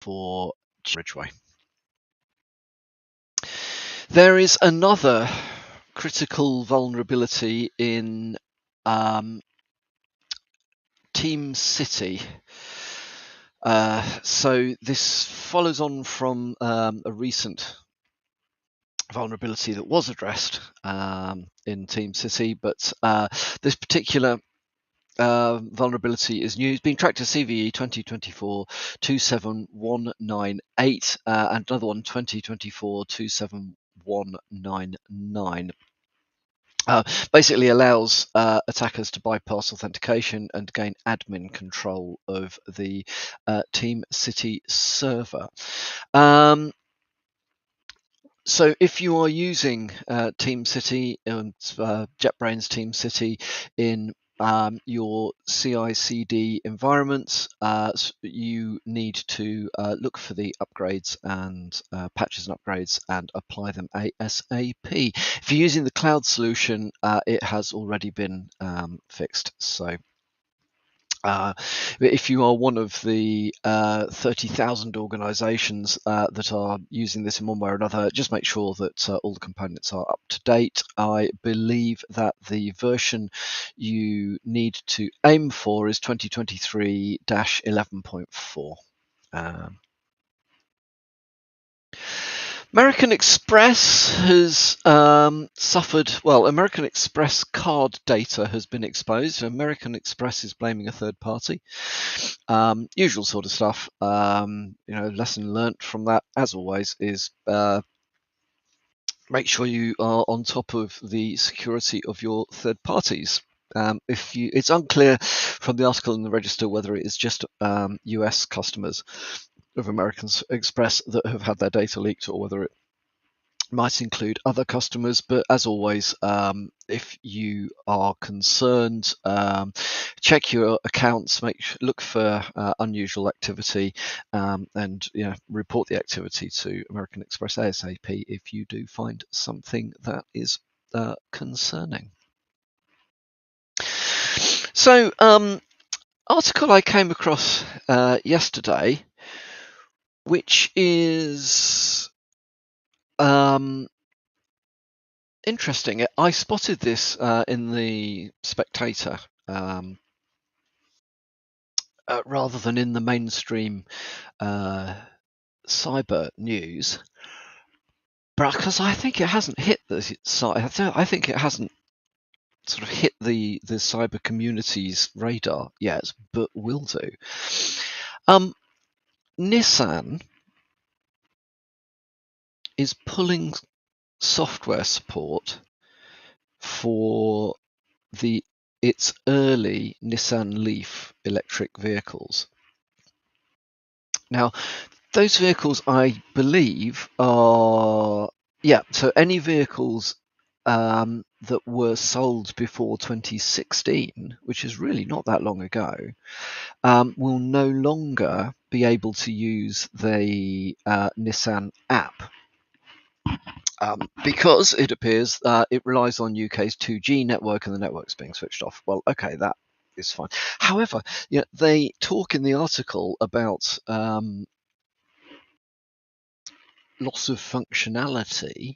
for Ridgeway. There is another critical vulnerability in Team City. So this follows on from a recent vulnerability that was addressed in Team City, but this particular vulnerability is new. It's been tracked as CVE 2024-27198 and another one 2024-27199. Basically allows attackers to bypass authentication and gain admin control of the Team City server. So if you are using Team City and JetBrains Team City in your CI/CD environments, you need to look for the upgrades and patches and upgrades and apply them ASAP. If you're using the cloud solution, it has already been fixed. So if you are one of the 30,000 organizations that are using this in one way or another, just make sure that all the components are up to date. I believe that the version you need to aim for is 2023-11.4. American Express has suffered. Well, American Express card data has been exposed. American Express is blaming a third party. Usual sort of stuff. Lesson learnt from that, as always, is make sure you are on top of the security of your third parties. It's unclear from the article in the Register whether it is just US customers of American Express that have had their data leaked, or whether it might include other customers. But as always, if you are concerned, check your accounts, look for unusual activity, and report the activity to American Express ASAP if you do find something that is concerning. So, article I came across yesterday, which is interesting. I spotted this in the Spectator rather than in the mainstream cyber news, because I think it hasn't hit the site. I think it hasn't sort of hit the cyber community's radar yet, but will do. Nissan is pulling software support for its early Nissan Leaf electric vehicles. Now, those vehicles, I believe, are so any vehicles that were sold before 2016, which is really not that long ago, will no longer be able to use the Nissan app. Because it appears it relies on UK's 2G network and the network's being switched off. Well, okay, that is fine. However, they talk in the article about loss of functionality.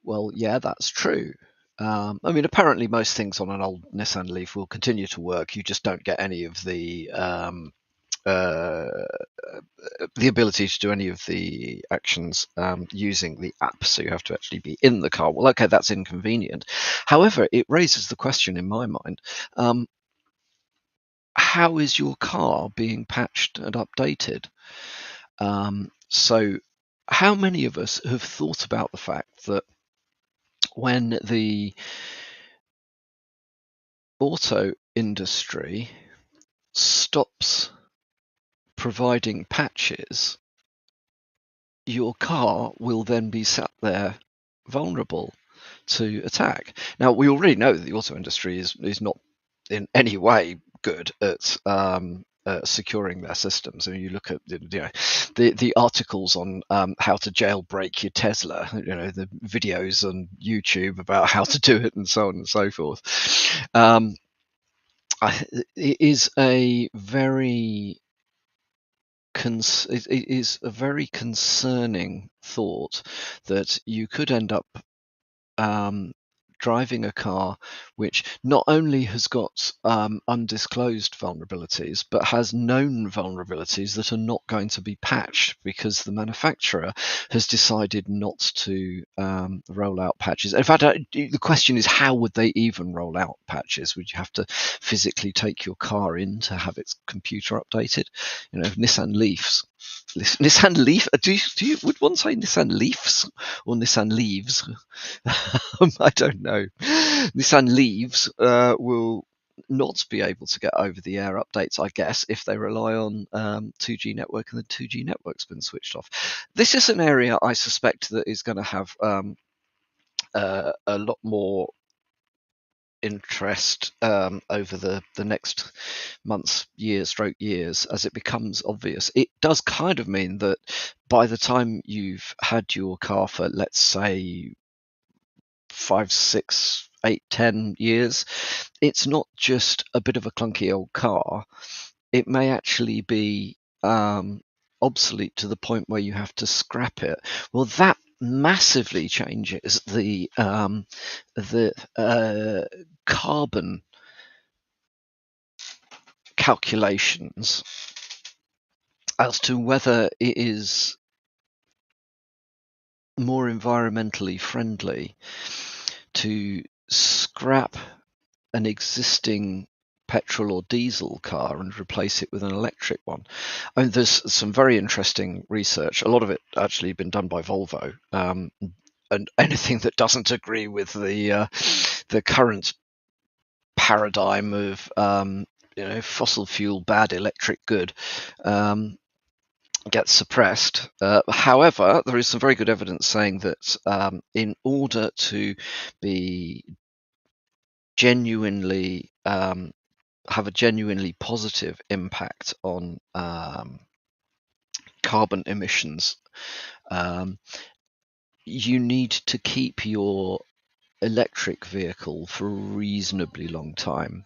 Well, yeah, that's true. Apparently most things on an old Nissan Leaf will continue to work. You just don't get any of the ability to do any of the actions using the app, so you have to actually be in the car. Well, okay, that's inconvenient. However, it raises the question in my mind, how is your car being patched and updated? So how many of us have thought about the fact that when the auto industry stops providing patches, your car will then be sat there vulnerable to attack? Now, we already know that the auto industry is not in any way good at securing their systems. I mean, you look at the articles on how to jailbreak your Tesla, the videos on YouTube about how to do it, and so on and so forth. It is a very it is a very concerning thought that you could end up driving a car which not only has got undisclosed vulnerabilities, but has known vulnerabilities that are not going to be patched because the manufacturer has decided not to roll out patches. In fact, the question is, how would they even roll out patches? Would you have to physically take your car in to have its computer updated? You know, Nissan Leafs. Nissan Leaf? Would one say Nissan Leafs or Nissan Leaves? I don't know. Nissan Leaves will not be able to get over-the-air updates, I guess, if they rely on 2G network and the 2G network's been switched off. This is an area I suspect that is going to have a lot more interest over the next months, years, as it becomes obvious. It does kind of mean that by the time you've had your car for, let's say, 5, 6, 8, 10 years, it's not just a bit of a clunky old car. It may actually be obsolete to the point where you have to scrap it. Well, that massively changes the carbon calculations as to whether it is more environmentally friendly to scrap an existing petrol or diesel car and replace it with an electric one. I mean, there's some very interesting research. A lot of it actually been done by Volvo, and anything that doesn't agree with the current paradigm of fossil fuel bad, electric good, gets suppressed. However, there is some very good evidence saying that in order to be genuinely have a genuinely positive impact on carbon emissions, you need to keep your electric vehicle for a reasonably long time.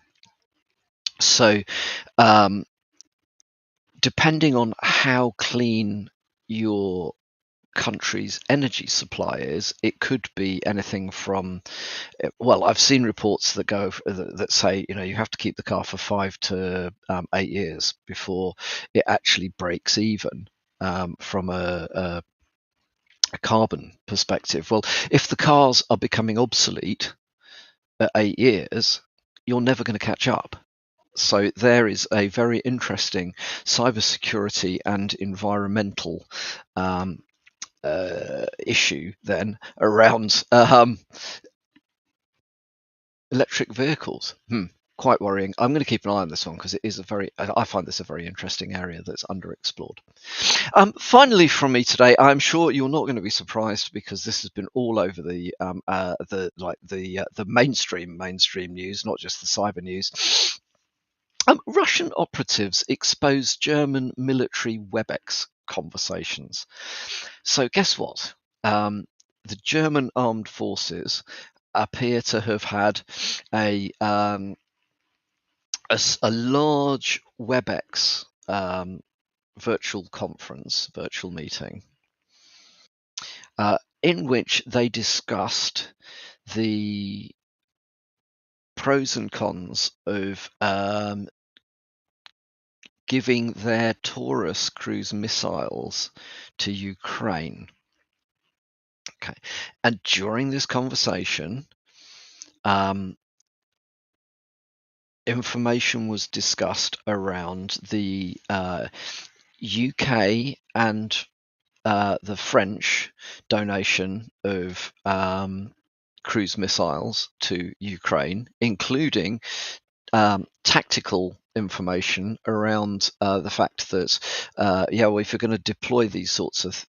So depending on how clean your country's energy supply is, it could be anything from, well, I've seen reports that go that say, you know, you have to keep the car for 5 to 8 years before it actually breaks even from a carbon perspective. Well, if the cars are becoming obsolete at 8 years, you're never going to catch up. So there is a very interesting cybersecurity and environmental issue then around electric vehicles. Quite worrying. I'm going to keep an eye on this one because it is I find this a very interesting area that's underexplored. Finally, from me today, I'm sure you're not going to be surprised because this has been all over the mainstream news, not just the cyber news. Russian operatives expose German military WebEx conversations. So guess what? The German armed forces appear to have had a large WebEx virtual meeting, in which they discussed the pros and cons of giving their Taurus cruise missiles to Ukraine. Okay, and during this conversation, information was discussed around the UK and the French donation of cruise missiles to Ukraine, including tactical information around the fact that, if you're going to deploy these sorts of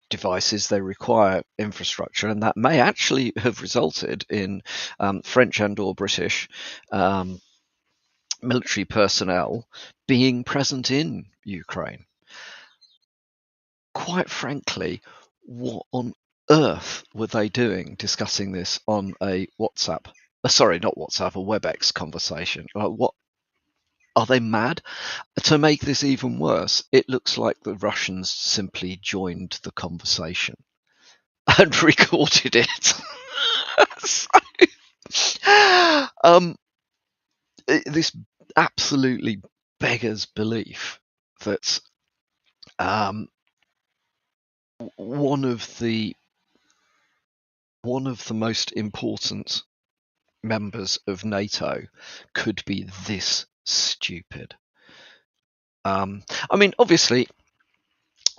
devices, they require infrastructure, and that may actually have resulted in French and or British military personnel being present in Ukraine. Quite frankly, what on earth were they doing discussing this on a WhatsApp? Sorry, not WhatsApp, a WebEx conversation. What Are they mad? To make this even worse, it looks like the Russians simply joined the conversation and recorded it. This absolutely beggars belief that um, one of the most important members of NATO could be this stupid. I mean, obviously,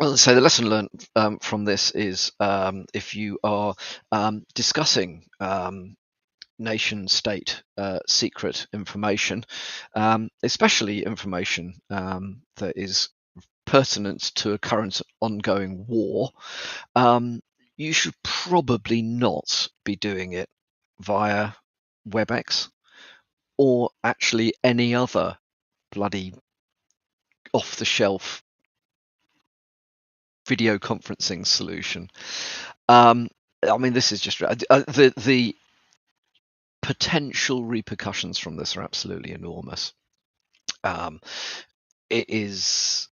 so the lesson learned from this is if you are discussing nation state secret information, especially information that is pertinent to a current ongoing war, you should probably not be doing it via WebEx or actually any other bloody off-the-shelf video conferencing solution. I mean, this is just the potential repercussions from this are absolutely enormous. It is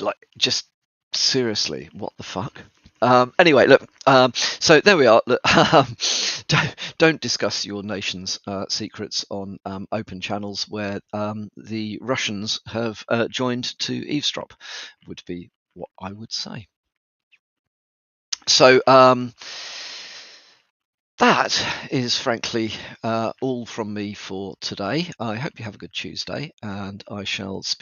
like, just seriously, what the fuck? Anyway, look. So there we are. Look, don't discuss your nation's secrets on open channels where the Russians have joined to eavesdrop. Would be what I would say. So that is frankly all from me for today. I hope you have a good Tuesday, and I shall speak